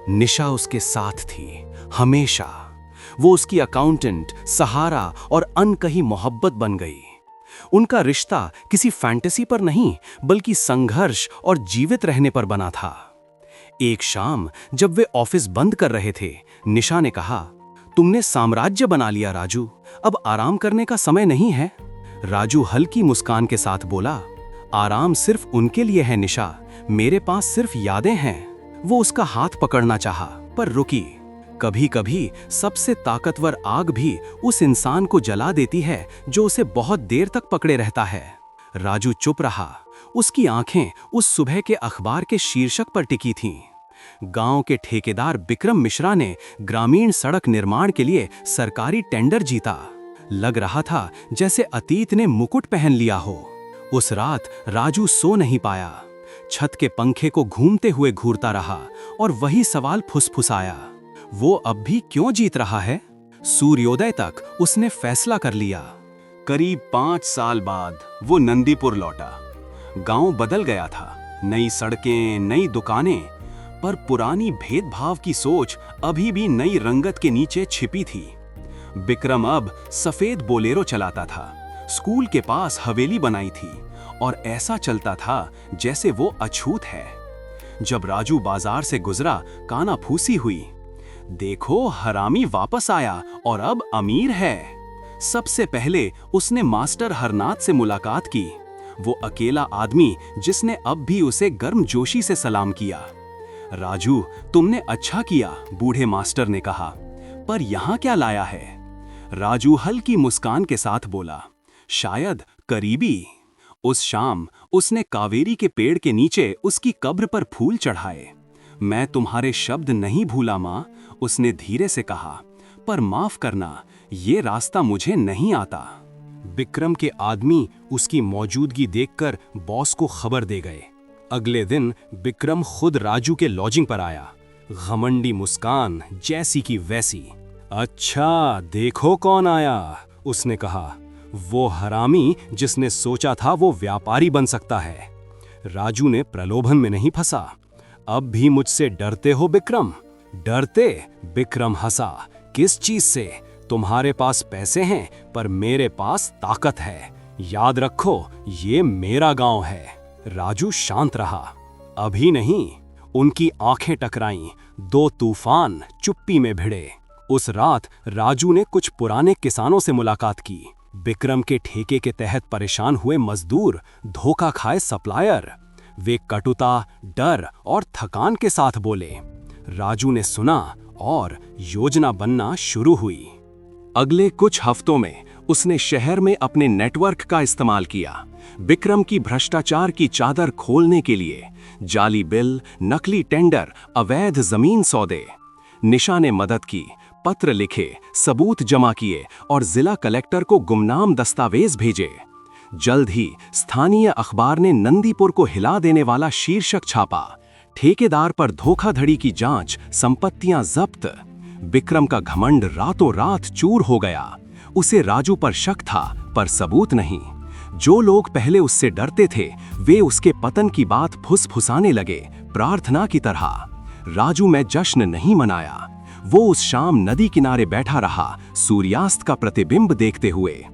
निशा उसके साथ थी, हमेशा। वो उसकी अकाउंटेंट, सहारा और अनकही मोहब्बत बन गई। उनका रिश्ता किसी फैंटेसी पर नहीं, बल्कि संघर्ष और जीवित रहने पर बना था। एक शाम जब वे ऑफिस बंद कर रहे थे, निशा ने कहा, तुमने साम्राज्य बना लिया राजू, अब आराम करने का समय नहीं है। राजू हल्की मुस्कान के साथ बोला, आराम सिर्फ उनके लिए है निशा, मेरे पास सिर्फ यादें हैं। वो उसका हाथ पकड़ना चाहा, पर रुकी। कभी कभी सबसे ताकतवर आग भी उस इंसान को जला देती है जो उसे बहुत देर तक पकड़े रहता है। राजू चुप रहा। उसकी आंखें उस सुबह के अखबार के शीर्षक पर टिकी थीं। गांव के ठेकेदार बिक्रम मिश्रा ने ग्रामीण सड़क निर्माण के लिए सरकारी टेंडर जीता। लग रहा था जैसे अतीत ने मुकुट पहन लिया हो। उस रात राजू सो नहीं पाया। छत के पंखे को घूमते हुए घूरता रहा और वही सवाल फुसफुसाया, वो अब भी क्यों जीत रहा है? सूर्योदय तक उसने फैसला कर लिया। करीब 5 साल बाद वो नंदीपुर लौटा। गांव बदल गया था, नई सड़कें, नई दुकानें, पर पुरानी भेदभाव की सोच अभी भी नई रंगत के नीचे छिपी थी। बिक्रम अब सफेद बोलेरो चलाता था, स्कूल के पास हवेली बनाई थी और ऐसा चलता था जैसे वो अछूत है। जब राजू बाजार से गुजरा, काना फूसी हुई, देखो हरामी वापस आया और अब अमीर है। सबसे पहले उसने मास्टर हरनाथ से मुलाकात की, वो अकेला आदमी जिसने अब भी उसे गर्मजोशी से सलाम किया। राजू, तुमने अच्छा किया, बूढ़े मास्टर ने कहा, पर यहाँ क्या लाया है? राजू हल्की मुस्कान के साथ बोला, शायद करीबी। उस शाम उसने कावेरी के पेड़ के नीचे उसकी कब्र पर फूल चढ़ाए। मैं तुम्हारे शब्द नहीं भूला माँ, उसने धीरे से कहा, पर माफ करना, ये रास्ता मुझे नहीं आता। बिक्रम के आदमी उसकी मौजूदगी देखकर बॉस को खबर दे गए। अगले दिन बिक्रम खुद राजू के लॉजिंग पर आया, घमंडी मुस्कान जैसी की वैसी। अच्छा, देखो कौन आया, उसने कहा। वो हरामी जिसने सोचा था वो व्यापारी बन सकता है। राजू ने प्रलोभन में नहीं फंसा। अब भी मुझसे डरते हो बिक्रम? डरते? बिक्रम हंसा। किस चीज से? तुम्हारे पास पैसे हैं, पर मेरे पास ताकत है। याद रखो, ये मेरा गांव है। राजू शांत रहा। अभी नहीं। उनकी आंखें टकराईं, 2 तूफान चुप्पी में भिड़े। उस रात राजू ने कुछ पुराने किसानों से मुलाकात की। बिक्रम के ठेके के तहत परेशान हुए मजदूर, धोखा खाए सप्लायर। वे कटुता, डर और थकान के साथ बोले। राजू ने सुना और योजना बनना शुरू हुई। अगले कुछ हफ्तों में उसने शहर में अपने नेटवर्क का इस्तेमाल किया। विक्रम की भ्रष्टाचार की चादर खोलने के लिए जाली बिल, नकली टेंडर, अवैध जमीन सौदे। निशा ने मदद की, पत्र लिखे, सबूत जमा किए और जिला कलेक्टर को गुमनाम दस्तावेज भेजे। जल्द ही स्थानीय अखबार ने नंदीपुर को हिला देने वाला शीर्षक छापा, ठेकेदार पर धोखाधड़ी की जांच, संपत्तियां जब्त। विक्रम का घमंड रातों रात चूर हो गया। उसे राजू पर शक था, पर सबूत नहीं। जो लोग पहले उससे डरते थे, वे उसके पतन की बात फुसफुसाने लगे, प्रार्थना की तरह। राजू में जश्न नहीं मनाया। वो उस शाम नदी किनारे बैठा रहा, सूर्यास्त का प्रतिबिंब देखते हुए।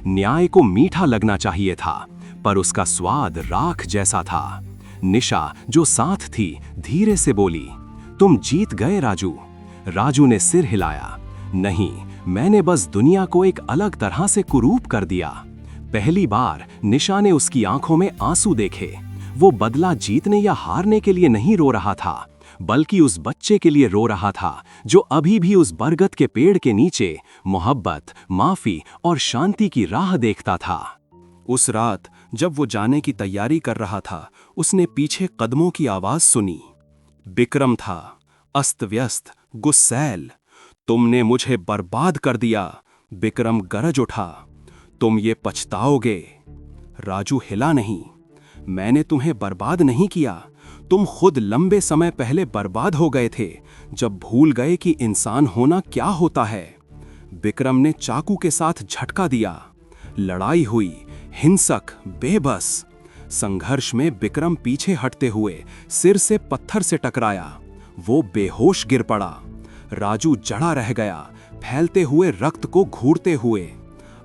न्याय को मीठा लगना चाहिए था, पर उसका स्वाद राख जैसा था। निशा, जो साथ थी, धीरे से बोली, तुम जीत गए राजू। राजू ने सिर हिलाया, नहीं, मैंने बस दुनिया को एक अलग तरह से कुरूप कर दिया। पहली बार निशा ने उसकी आंखों में आंसू देखे। वो बदला जीतने या हारने के लिए नहीं रो रहा था, बल्कि उस बच्चे के लिए रो रहा था जो अभी भी उस बरगद के पेड़ के नीचे मोहब्बत, माफी और शांति की राह देखता था। उस रात जब वो जाने की तैयारी कर रहा था, उसने पीछे कदमों की आवाज सुनी। विक्रम था, अस्त व्यस्त, गुस्सैल। तुमने मुझे बर्बाद कर दिया। विक्रम गरज उठा, तुम ये पछताओगे। राजू हिला नहीं। मैंने तुम्हें बर्बाद नहीं किया, तुम खुद लंबे समय पहले बर्बाद हो गए थे, जब भूल गए कि इंसान होना क्या होता है। विक्रम ने चाकू के साथ झटका दिया। लड़ाई हुई, हिंसक, बेबस। संघर्ष में विक्रम पीछे हटते हुए सिर से पत्थर से टकराया। वो बेहोश गिर पड़ा। राजू जड़ा रह गया, फैलते हुए रक्त को घूरते हुए।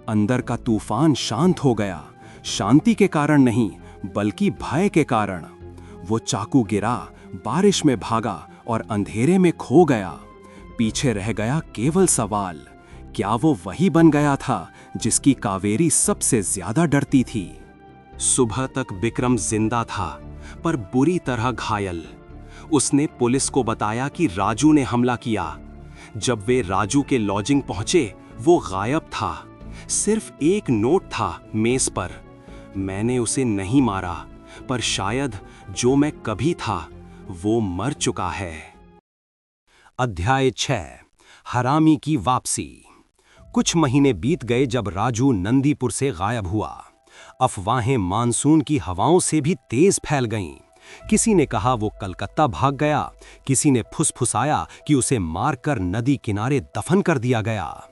अंदर का तूफान शांत हो गया, शांति के कारण नहीं, बल्कि भय के कारण। वो चाकू गिरा, बारिश में भागा और अंधेरे में खो गया। पीछे रह गया केवल सवाल, क्या वो वही बन गया था जिसकी कावेरी सबसे ज्यादा डरती थी? सुबह तक विक्रम जिंदा था, पर बुरी तरह घायल। उसने पुलिस को बताया कि राजू ने हमला किया। जब वे राजू के लॉजिंग पहुंचे, वो गायब था। सिर्फ एक नोट था मेज पर। मैंने उसे नहीं मारा, पर शायद जो मैं कभी था वो मर चुका है। अध्याय 6, हरामी की वापसी। कुछ महीने बीत गए जब राजू नंदीपुर से गायब हुआ। अफवाहें मानसून की हवाओं से भी तेज फैल गईं। किसी ने कहा वो कलकत्ता भाग गया, किसी ने फुसफुसाया कि उसे मारकर नदी किनारे दफन कर दिया गया।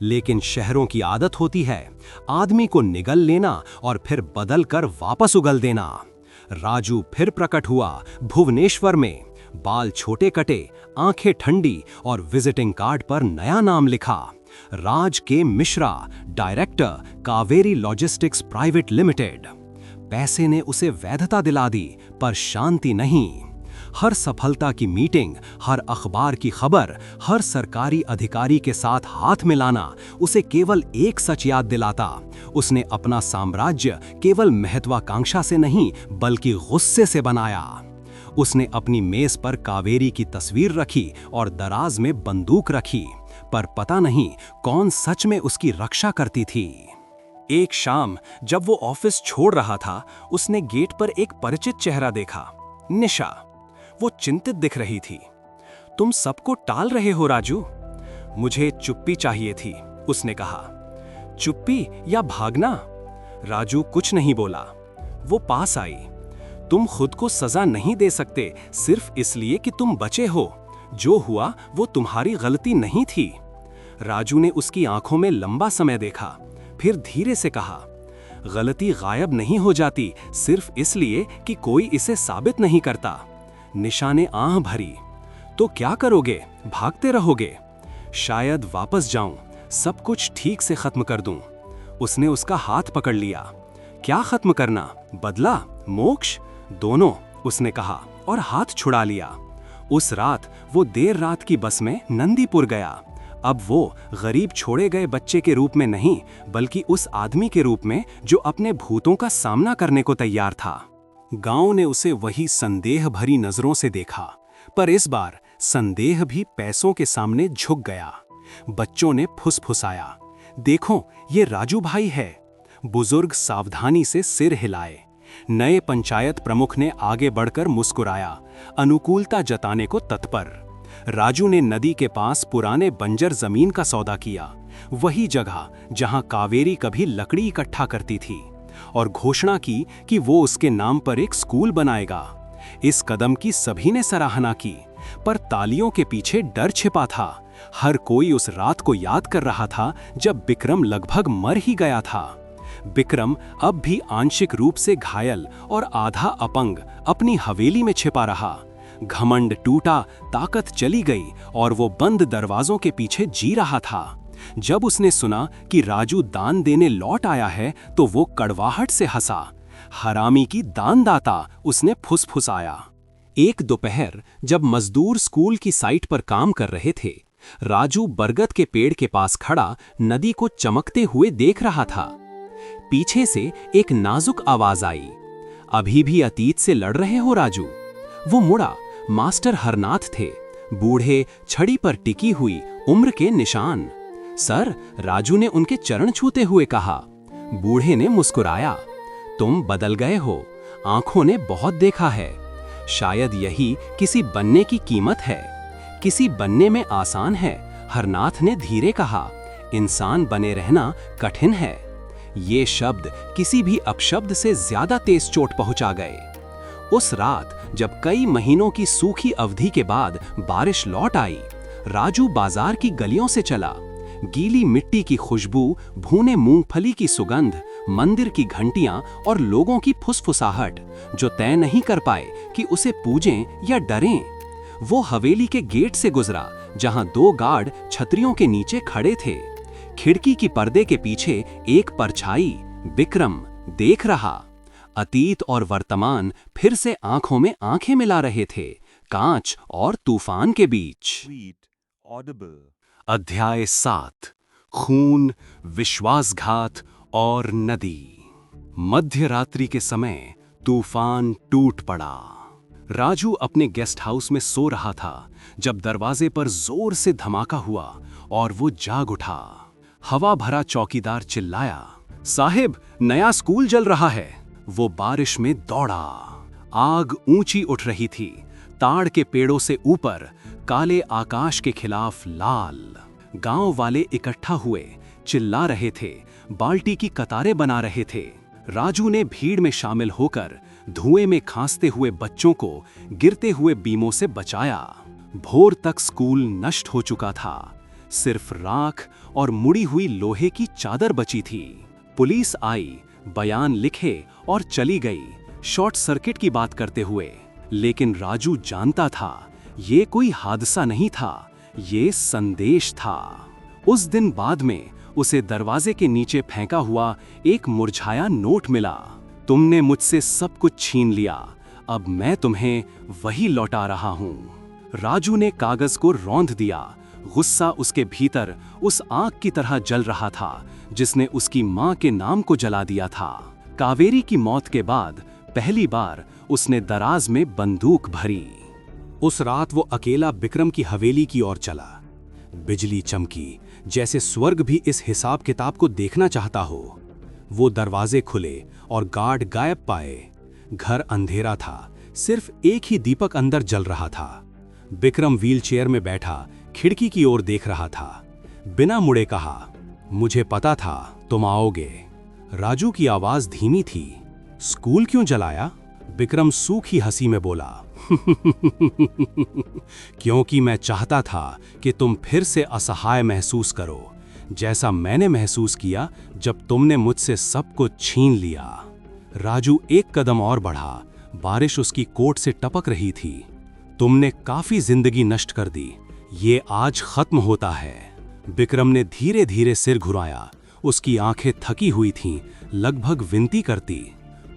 लेकिन शहरों की आदत होती है, आदमी को निगल लेना और फिर बदल कर वापस उगल देना। राजू फिर प्रकट हुआ भुवनेश्वर में, बाल छोटे कटे, आंखें ठंडी और विजिटिंग कार्ड पर नया नाम लिखा, राज के Mishra, director, Kaveri logistics private limited. पैसे ने उसे वैधता दिला दी, पर शांति नहीं। हर सफलता की मीटिंग, हर अखबार की खबर, हर सरकारी अधिकारी के साथ हाथ मिलाना उसे केवल एक सच याद दिलाता, उसने अपना साम्राज्य केवल महत्वाकांक्षा से नहीं बल्कि गुस्से से बनाया। उसने अपनी मेज पर कावेरी की तस्वीर रखी और दराज में बंदूक रखी, पर पता नहीं कौन सच में उसकी रक्षा करती थी। एक शाम जब वो ऑफिस छोड़ रहा था, उसने गेट पर एक परिचित चेहरा देखा, निशा। वो चिंतित दिख रही थी। तुम सबको टाल रहे हो राजू? मुझे चुप्पी चाहिए थी, उसने कहा। चुप्पी या भागना? राजू कुछ नहीं बोला। वो पास आई। तुम खुद को सजा नहीं दे सकते सिर्फ इसलिए कि तुम बचे हो। जो हुआ वो तुम्हारी गलती नहीं थी। राजू ने उसकी आंखों में लंबा समय देखा, फिर धीरे से कहा, गलती गायब नहीं हो जाती सिर्फ इसलिए कि कोई इसे साबित नहीं करता। निशा ने आह भरी। तो क्या करोगे? भागते रहोगे? शायद वापस जाऊं, सब कुछ ठीक से खत्म कर दूं। उसने उसका हाथ पकड़ लिया। क्या खत्म करना? बदला? मोक्ष? दोनों, उसने कहा और हाथ छुड़ा लिया। उस रात वो देर रात की बस में नंदीपुर गया। अब वो गरीब छोड़े गए बच्चे के रूप में नहीं, बल्कि उस आदमी के रूप में जो अपने भूतों का सामना करने को तैयार था। गांव ने उसे वही संदेह भरी नजरों से देखा, पर इस बार संदेह भी पैसों के सामने झुक गया। बच्चों ने फुसफुसाया, देखो ये राजू भाई है। बुजुर्ग सावधानी से सिर हिलाए। नए पंचायत प्रमुख ने आगे बढ़कर मुस्कुराया, अनुकूलता जताने को तत्पर। राजू ने नदी के पास पुराने बंजर जमीन का सौदा किया, वही जगह जहां कावेरी कभी लकड़ी इकट्ठा करती थी, और घोषणा की कि वो उसके नाम पर एक स्कूल बनाएगा। इस कदम की सभी ने सराहना की, पर तालियों के पीछे डर छिपा था। हर कोई उस रात को याद कर रहा था जब विक्रम लगभग मर ही गया था। विक्रम अब भी आंशिक रूप से घायल और आधा अपंग अपनी हवेली में छिपा रहा। घमंड टूटा, ताकत चली गई और वो बंद दरवाजों के पीछे जी रहा था। जब उसने सुना कि राजू दान देने लौट आया है तो वो कड़वाहट से हंसा। हरामी की दानदाता, उसने फुसफुसाया। एक दोपहर जब मजदूर स्कूल की साइट पर काम कर रहे थे, राजू बरगद के पेड़ के पास खड़ा नदी को चमकते हुए देख रहा था। पीछे से एक नाजुक आवाज आई, अभी भी अतीत से लड़ रहे हो राजू? वो मुड़ा, मास्टर हरनाथ थे, बूढ़े, छड़ी पर टिकी हुई उम्र के निशान। सर, राजू ने उनके चरण छूते हुए कहा। बूढ़े ने मुस्कुराया, तुम बदल गए हो, आंखों ने बहुत देखा है। शायद यही किसी बनने की कीमत है। किसी बनने में आसान है, हरनाथ ने धीरे कहा, इंसान बने रहना कठिन है। ये शब्द किसी भी अपशब्द से ज्यादा तेज चोट पहुंचा गए। उस रात जब कई महीनों की सूखी अवधि के बाद बारिश लौट आई, राजू बाजार की गलियों से चला। गीली मिट्टी की खुशबू, भुने मूंगफली की सुगंध, मंदिर की घंटियां और लोगों की फुसफुसाहट, जो तय नहीं कर पाए कि उसे पूजें या डरें। वो हवेली के गेट से गुजरा जहां 2 गार्ड छतरियों के नीचे खड़े थे। खिड़की की पर्दे के पीछे एक परछाई, विक्रम, देख रहा। अतीत और वर्तमान फिर से आंखों में आंखें मिला रहे थे, कांच और तूफान के बीच। अध्याय 7, खून, विश्वासघात और नदी। मध्य रात्रि के समय तूफान टूट पड़ा। राजू अपने गेस्ट हाउस में सो रहा था जब दरवाजे पर जोर से धमाका हुआ और वो जाग उठा। हवा भरा चौकीदार चिल्लाया, साहिब, नया स्कूल जल रहा है। वो बारिश में दौड़ा। आग ऊंची उठ रही थी, ताड़ के पेड़ों से ऊपर, काले आकाश के खिलाफ लाल। गांव वाले इकट्ठा हुए, चिल्ला रहे थे, बाल्टी की कतारें बना रहे थे। राजू ने भीड़ में शामिल होकर धुएं में खांसते हुए बच्चों को गिरते हुए बीमों से बचाया। भोर तक स्कूल नष्ट हो चुका था, सिर्फ राख और मुड़ी हुई लोहे की चादर बची थी। पुलिस आई, बयान लिखे और चली गई, शॉर्ट सर्किट की बात करते हुए। लेकिन राजू जानता था, ये कोई हादसा नहीं था, ये संदेश था। उस दिन बाद में उसे दरवाजे के नीचे फेंका हुआ एक मुरझाया नोट मिला। तुमने मुझसे सब कुछ छीन लिया, अब मैं तुम्हें वही लौटा रहा हूं। राजू ने कागज को रौंद दिया। गुस्सा उसके भीतर उस आग की तरह जल रहा था जिसने उसकी मां के नाम को जला दिया था। कावेरी की मौत के बाद पहली बार उसने दराज में बंदूक भरी। उस रात वो अकेला विक्रम की हवेली की ओर चला। बिजली चमकी, जैसे स्वर्ग भी इस हिसाब किताब को देखना चाहता हो। वो दरवाजे खुले और गार्ड गायब पाए। घर अंधेरा था, सिर्फ एक ही दीपक अंदर जल रहा था। विक्रम व्हीलचेयर में बैठा खिड़की की ओर देख रहा था। बिना मुड़े कहा, मुझे पता था तुम आओगे। राजू की आवाज धीमी थी, स्कूल क्यों जलाया? विक्रम सूखी हंसी में बोला, क्योंकि मैं चाहता था कि तुम फिर से असहाय महसूस करो, जैसा मैंने महसूस किया जब तुमने मुझसे सब कुछ छीन लिया। राजू एक कदम और बढ़ा, बारिश उसकी कोट से टपक रही थी। तुमने काफी जिंदगी नष्ट कर दी, ये आज खत्म होता है। विक्रम ने धीरे धीरे सिर घुराया, उसकी आंखें थकी हुई थीं, लगभग विनती करती,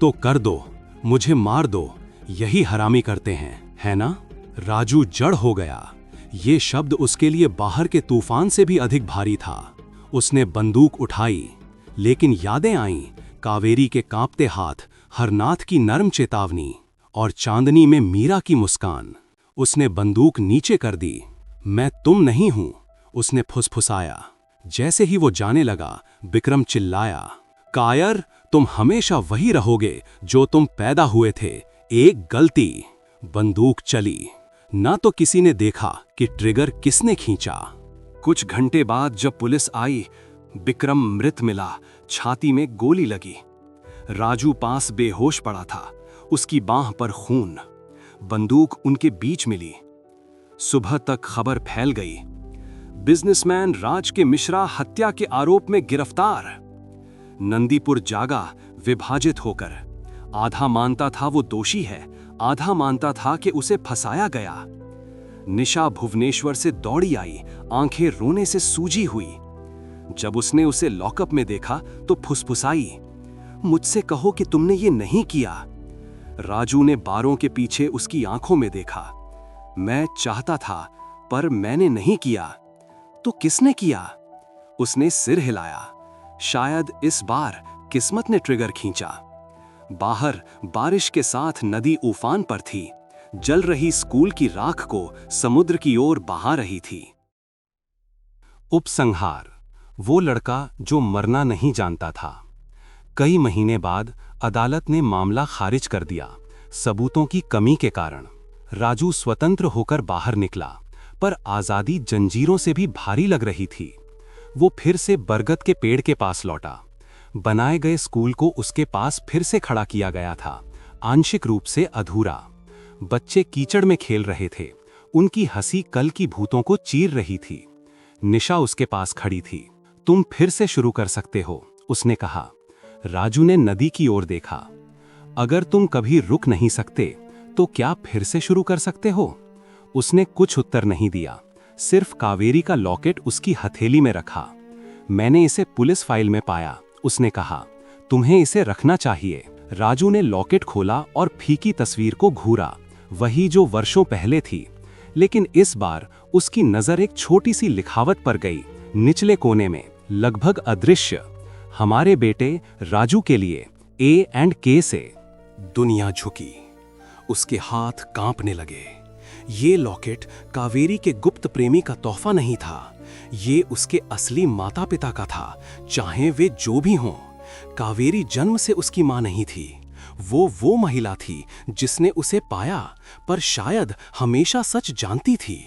तो कर दो, मुझे मार दो, यही हरामी करते हैं, है ना? राजू जड़ हो गया। ये शब्द उसके लिए बाहर के तूफान से भी अधिक भारी था। उसने बंदूक उठाई, लेकिन यादें आईं, कावेरी के कांपते हाथ, हरनाथ की नरम चेतावनी और चांदनी में मीरा की मुस्कान। उसने बंदूक नीचे कर दी। मैं तुम नहीं हूं, उसने फुसफुसाया। जैसे ही वो जाने लगा, विक्रम चिल्लाया, कायर, तुम हमेशा वही रहोगे जो तुम पैदा हुए थे। एक गलती। बंदूक चली। ना तो किसी ने देखा कि ट्रिगर किसने खींचा। कुछ घंटे बाद जब पुलिस आई, विक्रम मृत मिला, छाती में गोली लगी। राजू पास बेहोश पड़ा था, उसकी बांह पर खून। बंदूक उनके बीच मिली। सुबह तक खबर फैल गई, बिजनेसमैन राज के मिश्रा हत्या के आरोप में गिरफ्तार। नंदीपुर जागा, विभाजित होकर। आधा मानता था वो दोषी है, आधा मानता था कि उसे फंसाया गया। निशा भुवनेश्वर से दौड़ी आई, आंखें रोने से सूजी हुई। जब उसने उसे लॉकअप में देखा तो फुसफुसाई, मुझसे कहो कि तुमने ये नहीं किया। राजू ने बारों के पीछे उसकी आंखों में देखा। मैं चाहता था, पर मैंने नहीं किया। तो किसने किया? उसने सिर हिलाया। शायद इस बार किस्मत ने ट्रिगर खींचा। बाहर बारिश के साथ नदी उफान पर थी, जल रही स्कूल की राख को समुद्र की ओर बहा रही थी। उपसंहार, वो लड़का जो मरना नहीं जानता था। कई महीने बाद अदालत ने मामला खारिज कर दिया, सबूतों की कमी के कारण। राजू स्वतंत्र होकर बाहर निकला, पर आजादी जंजीरों से भी भारी लग रही थी। वो फिर से बरगद के पेड़ के पास लौटा। बनाए गए स्कूल को उसके पास फिर से खड़ा किया गया था, आंशिक रूप से अधूरा। बच्चे कीचड़ में खेल रहे थे, उनकी हंसी कल की भूतों को चीर रही थी। निशा उसके पास खड़ी थी। तुम फिर से शुरू कर सकते हो, उसने कहा। राजू ने नदी की ओर देखा। अगर तुम कभी रुक नहीं सकते तो क्या फिर से शुरू कर सकते हो? उसने कुछ उत्तर नहीं दिया, सिर्फ कावेरी का लॉकेट उसकी हथेली में रखा। मैंने इसे पुलिस फाइल में पाया, उसने कहा। तुम्हें इसे रखना चाहिए। राजू ने लॉकेट खोला और फीकी तस्वीर को घूरा, वही जो वर्षों पहले थी। लेकिन इस बार उसकी नजर एक छोटी सी लिखावट पर गई, निचले कोने में, लगभग अदृश्य। हमारे बेटे राजू के लिए, A&K से। दुनिया झुकी, उसके हाथ कांपने लगे। ये लॉकेट कावेरी के गुप्त प्रेमी का तोहफा नहीं था, ये उसके असली माता पिता का था, चाहे वे जो भी हों। कावेरी जन्म से उसकी मां नहीं थी, वो महिला थी जिसने उसे पाया, पर शायद हमेशा सच जानती थी।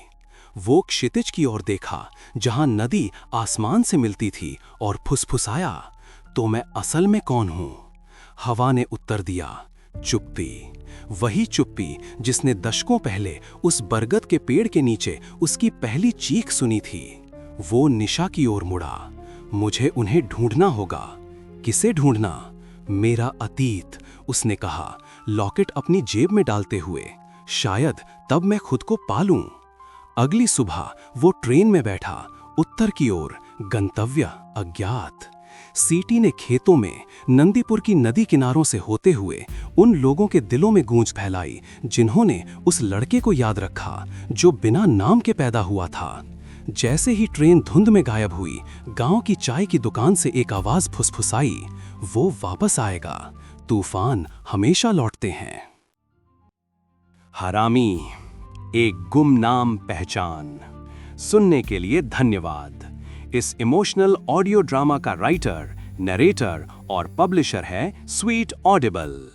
वो क्षितिज की ओर देखा, जहां नदी आसमान से मिलती थी, और फुसफुसाया, तो मैं असल में कौन हूं? हवा ने उत्तर दिया, चुप्पी। वही चुप्पी जिसने दशकों पहले उस बरगद के पेड़ के नीचे उसकी पहली चीख सुनी थी। वो निशा की ओर मुड़ा। मुझे उन्हें ढूंढना होगा। किसे ढूंढना? मेरा अतीत, उसने कहा, लॉकेट अपनी जेब में डालते हुए। शायद तब मैं खुद को पालूं। अगली सुबह वो ट्रेन में बैठा, उत्तर की ओर, गंतव्य अज्ञात। सीटी ने खेतों में नंदीपुर की नदी किनारों से होते हुए उन लोगों के दिलों में गूंज फैलाई जिन्होंने उस लड़के को याद रखा जो बिना नाम के पैदा हुआ था। जैसे ही ट्रेन धुंध में गायब हुई, गांव की चाय की दुकान से एक आवाज फुसफुसाई, वो वापस आएगा, तूफान हमेशा लौटते हैं। हरामी, एक गुमनाम पहचान। सुनने के लिए धन्यवाद। इस इमोशनल ऑडियो ड्रामा का राइटर, नरेटर और पब्लिशर है स्वीट ऑडिबल।